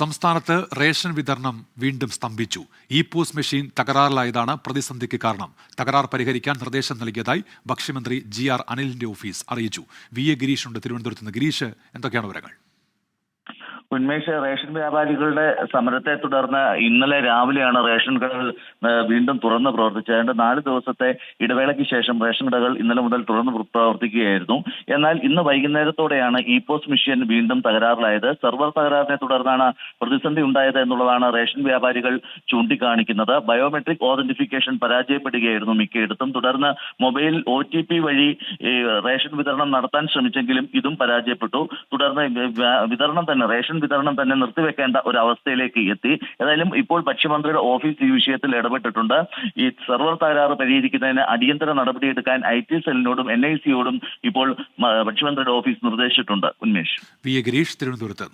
സംസ്ഥാനത്ത് റേഷൻ വിതരണം വീണ്ടും സ്തംഭിച്ചു. ഇ-പോസ് മെഷീൻ തകരാറിലായതാണ് പ്രതിസന്ധിക്ക് കാരണം. തകരാർ പരിഹരിക്കാൻ നിർദ്ദേശം നൽകിയതായി ഭക്ഷ്യമന്ത്രി GR അനിലിന്റെ ഓഫീസ് അറിയിച്ചു. VA ഗിരീഷുണ്ട് തിരുവനന്തപുരത്ത് നിന്ന്. ഗിരീഷ്, എന്തൊക്കെയാണ് വിവരങ്ങൾ? ഉന്മേഷ്, റേഷൻ വ്യാപാരികളുടെ സമരത്തെ തുടർന്ന് ഇന്നലെ രാവിലെയാണ് റേഷൻ കടകൾ വീണ്ടും തുറന്ന് പ്രവർത്തിച്ചത്. 4 ദിവസത്തെ ഇടവേളയ്ക്ക് ശേഷം റേഷൻ കടകൾ ഇന്നലെ മുതൽ തുറന്ന് പ്രവർത്തിക്കുകയായിരുന്നു. എന്നാൽ ഇന്ന് വൈകുന്നേരത്തോടെയാണ് ഇ-പോസ് മെഷീൻ വീണ്ടും തകരാറിലായത്. സെർവർ തകരാറിനെ തുടർന്നാണ് പ്രതിസന്ധി ഉണ്ടായത് എന്നുള്ളതാണ് റേഷൻ വ്യാപാരികൾ ചൂണ്ടിക്കാണിക്കുന്നത്. ബയോമെട്രിക് ഓതന്റിഫിക്കേഷൻ പരാജയപ്പെടുകയായിരുന്നു മിക്കയിടത്തും. തുടർന്ന് മൊബൈൽ OTP വഴി റേഷൻ വിതരണം നടത്താൻ ശ്രമിച്ചെങ്കിലും ഇതും പരാജയപ്പെട്ടു. തുടർന്ന് റേഷൻ വിതരണം തന്നെ നിർത്തിവെക്കേണ്ട ഒരു അവസ്ഥയിലേക്ക് എത്തി. ഏതായാലും ഇപ്പോൾ ഭക്ഷ്യമന്ത്രിയുടെ ഓഫീസ് ഈ വിഷയത്തിൽ ഇടപെട്ടിട്ടുണ്ട്. ഈ സെർവർ തകരാറ് പരിഹരിക്കുന്നതിന് അടിയന്തര നടപടിയെടുക്കാൻ IT സെല്ലിനോടും NIC യോടും ഇപ്പോൾ ഭക്ഷ്യമന്ത്രിയുടെ ഓഫീസ് നിർദ്ദേശിച്ചിട്ടുണ്ട്. ഉന്മേഷ്. VA ഗിരീഷ്, തിരുവനന്തപുരത്ത്.